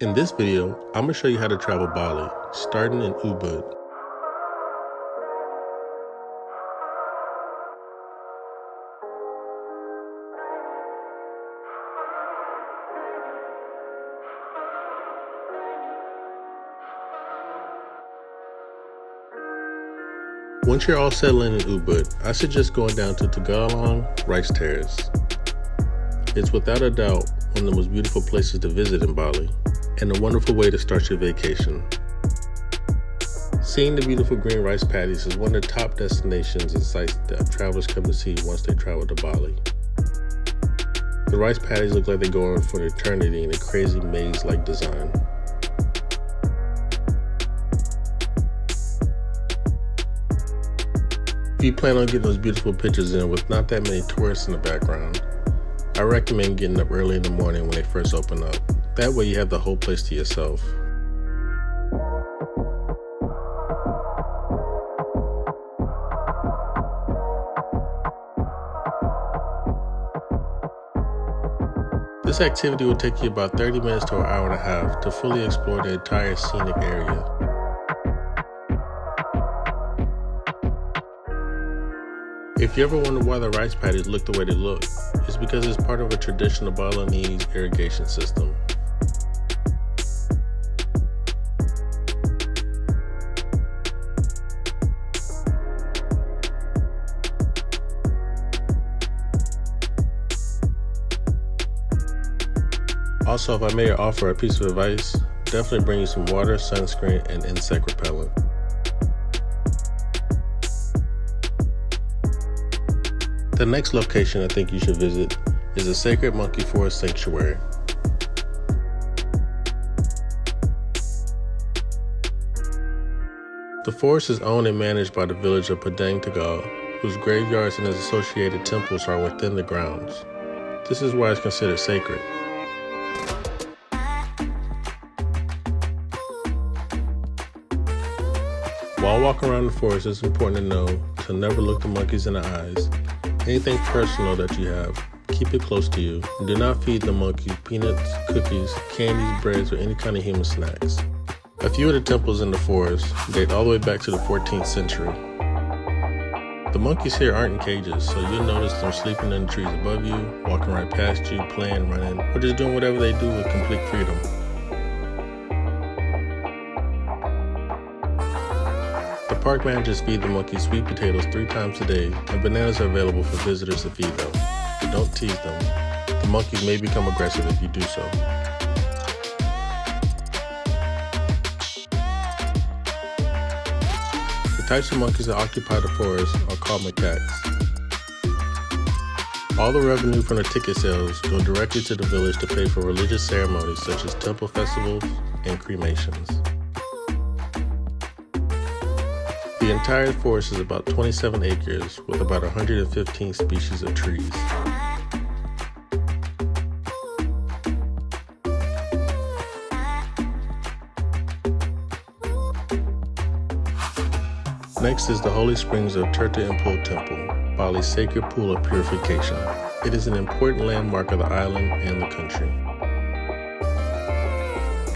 In this video, I'm going to show you how to travel Bali, starting in Ubud. Once you're all settled in Ubud, I suggest going down to Tagalong Rice Terrace. It's without a doubt one of the most beautiful places to visit in Bali, and a wonderful way to start your vacation. Seeing the beautiful green rice paddies is one of the top destinations and sites that travelers come to see once they travel to Bali. The rice paddies look like they go on for an eternity in a crazy maze-like design. If you plan on getting those beautiful pictures in with not that many tourists in the background, I recommend getting up early in the morning when they first open up. That way you have the whole place to yourself. This activity will take you about 30 minutes to an hour and a half to fully explore the entire scenic area. If you ever wonder why the rice paddies look the way they look, it's because it's part of a traditional Balinese irrigation system. Also, if I may offer a piece of advice, definitely bring you some water, sunscreen, and insect repellent. The next location I think you should visit is the Sacred Monkey Forest Sanctuary. The forest is owned and managed by the village of Padang Tagal, whose graveyards and its associated temples are within the grounds. This is why it's considered sacred. While walking around the forest, it's important to know to never look the monkeys in the eyes. Anything personal that you have, keep it close to you, and do not feed the monkeys peanuts, cookies, candies, breads, or any kind of human snacks. A few of the temples in the forest date all the way back to the 14th century. The monkeys here aren't in cages, so you'll notice them sleeping in the trees above you, walking right past you, playing, running, or just doing whatever they do with complete freedom. The park managers feed the monkeys sweet potatoes 3 times a day, and bananas are available for visitors to feed them. But don't tease them. The monkeys may become aggressive if you do so. The types of monkeys that occupy the forest are called macaques. All the revenue from the ticket sales go directly to the village to pay for religious ceremonies such as temple festivals and cremations. The entire forest is about 27 acres with about 115 species of trees. Next is the Holy Springs of Tirta Empul Temple, Bali's sacred pool of purification. It is an important landmark of the island and the country.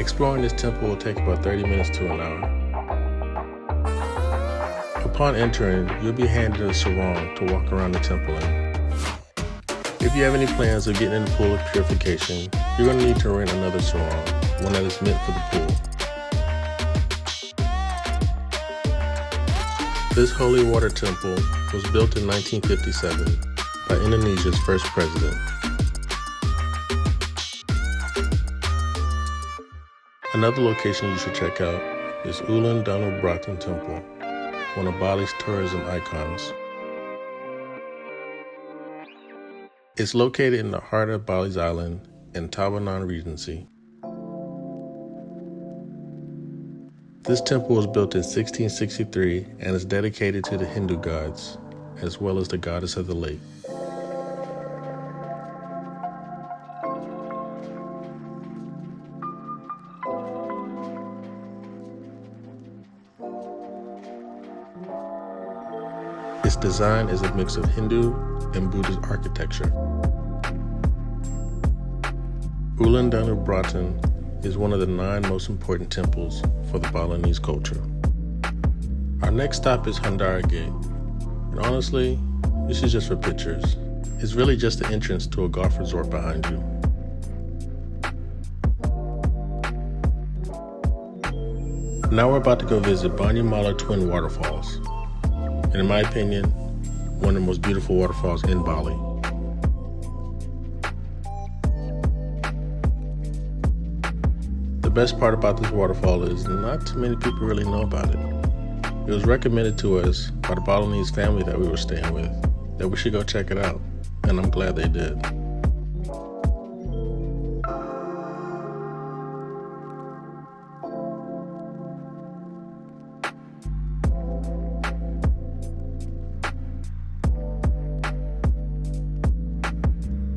Exploring this temple will take about 30 minutes to an hour. Upon entering, you'll be handed a sarong to walk around the temple in. If you have any plans of getting in the pool of purification, you're going to need to rent another sarong, one that is meant for the pool. This holy water temple was built in 1957 by Indonesia's first president. Another location you should check out is Uluan Danau Bratan Temple, one of Bali's tourism icons. It's located in the heart of Bali's island in Tabanan Regency. This temple was built in 1663 and is dedicated to the Hindu gods, as well as the goddess of the lake. Its design is a mix of Hindu and Buddhist architecture. Uluan Danau Bratan is one of the 9 most important temples for the Balinese culture. Our next stop is Handara Gate, and honestly, this is just for pictures. It's really just the entrance to a golf resort behind you. Now we're about to go visit Banyamala Twin Waterfalls, and in my opinion, one of the most beautiful waterfalls in Bali. The best part about this waterfall is not too many people really know about it. It was recommended to us by the Balinese family that we were staying with that we should go check it out, and I'm glad they did.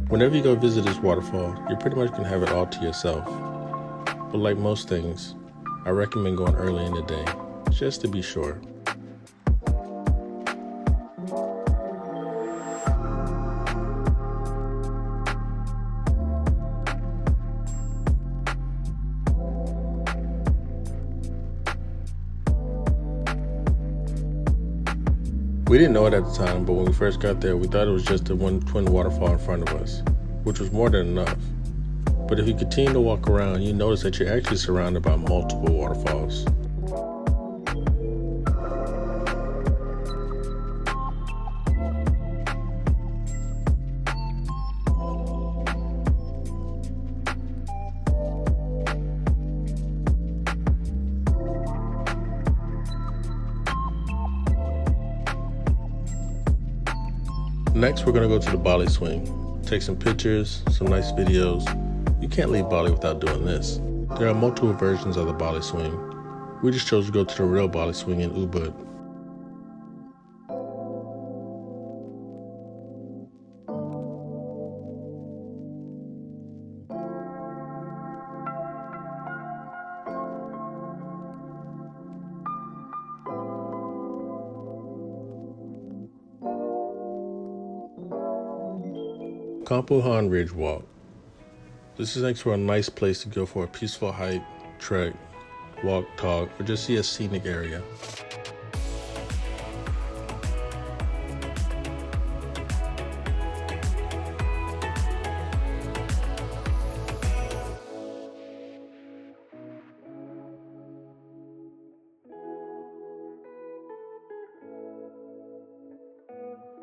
Whenever you go visit this waterfall, you're pretty much going to have it all to yourself. But like most things, I recommend going early in the day, just to be sure. We didn't know it at the time, but when we first got there, we thought it was just the one twin waterfall in front of us, which was more than enough. But if you continue to walk around, you notice that you're actually surrounded by multiple waterfalls. Next, we're going to go to the Bali Swing, take some pictures, some nice videos. You can't leave Bali without doing this. There are multiple versions of the Bali Swing. We just chose to go to the real Bali Swing in Ubud. Kampuhan Ridge Walk. This is next to a nice place to go for a peaceful hike, trek, walk, talk, or just see a scenic area.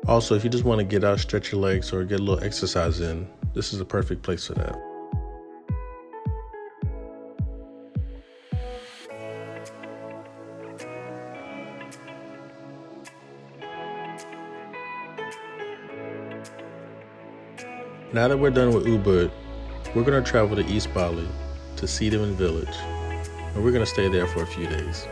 Also, if you just want to get out, stretch your legs, or get a little exercise in, this is a perfect place for that. Now that we're done with Ubud, we're going to travel to East Bali, to Sediman Village, and we're going to stay there for a few days.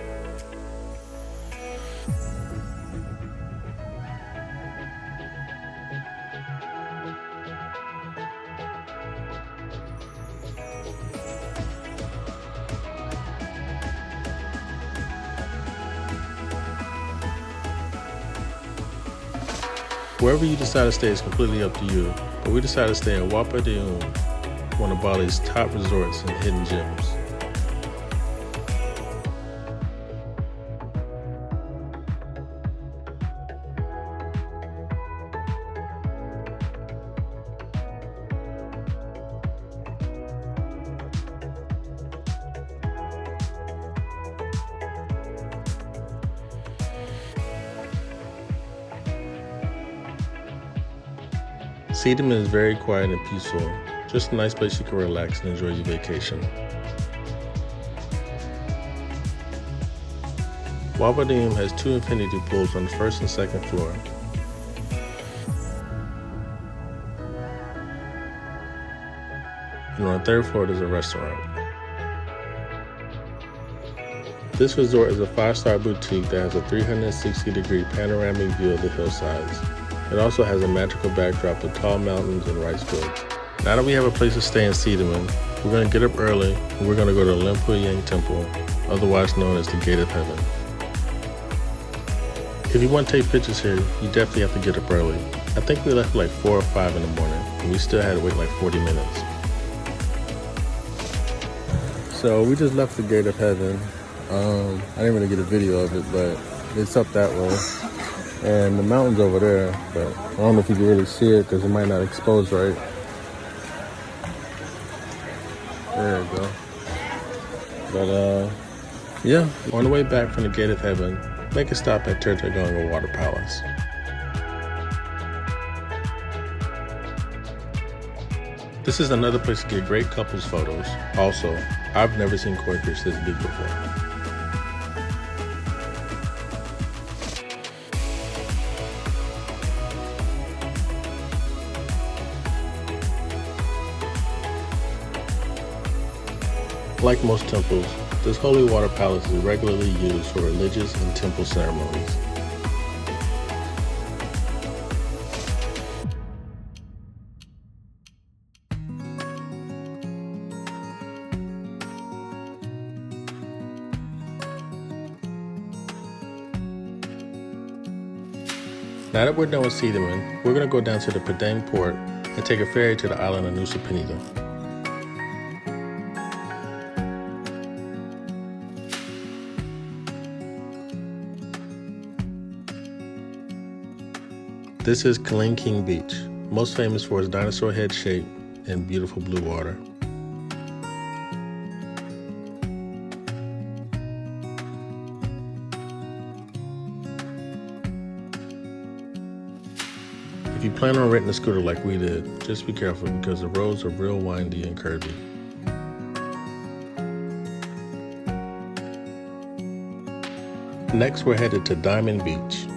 Wherever you decide to stay is completely up to you, but we decided to stay in Wat Padaum, one of Bali's top resorts and hidden gems. Sediman is very quiet and peaceful, just a nice place you can relax and enjoy your vacation. Wat Padaum has 2 infinity pools on the first and second floor. And on the third floor there's a restaurant. This resort is a 5-star boutique that has a 360-degree panoramic view of the hillsides. It also has a magical backdrop with tall mountains and rice fields. Now that we have a place to stay in Sediman, we're going to get up early and we're going to go to Lim Pu Yang Temple, otherwise known as the Gate of Heaven. If you want to take pictures here, you definitely have to get up early. I think we left like 4 or 5 in the morning, and we still had to wait like 40 minutes. So we just left the Gate of Heaven. I didn't really get a video of it, but it's up that way. And the mountain's over there, but I don't know if you can really see it because it might not expose right. There you go. But yeah, on the way back from the Gate of Heaven, make a stop at Tertaganga Water Palace. This is another place to get great couples photos. Also, I've never seen koi fish this big before. Like most temples, this holy water palace is regularly used for religious and temple ceremonies. Now that we're done with Tiedemann, we're going to go down to the Padang port and take a ferry to the island of Nusa Penida. This is Kelingking Beach, most famous for its dinosaur head shape and beautiful blue water. If you plan on renting a scooter like we did, just be careful because the roads are real windy and curvy. Next, we're headed to Diamond Beach.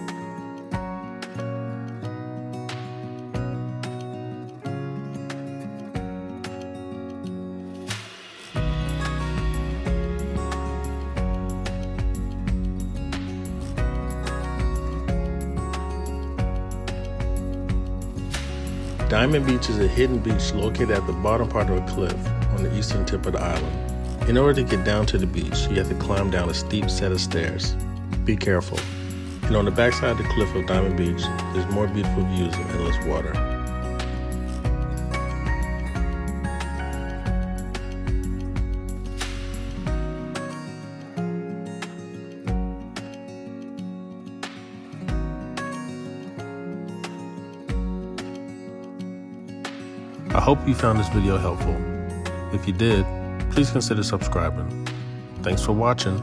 Diamond Beach is a hidden beach located at the bottom part of a cliff on the eastern tip of the island. In order to get down to the beach, you have to climb down a steep set of stairs. Be careful. And on the backside of the cliff of Diamond Beach, there's more beautiful views of endless water. I hope you found this video helpful. If you did, please consider subscribing. Thanks for watching.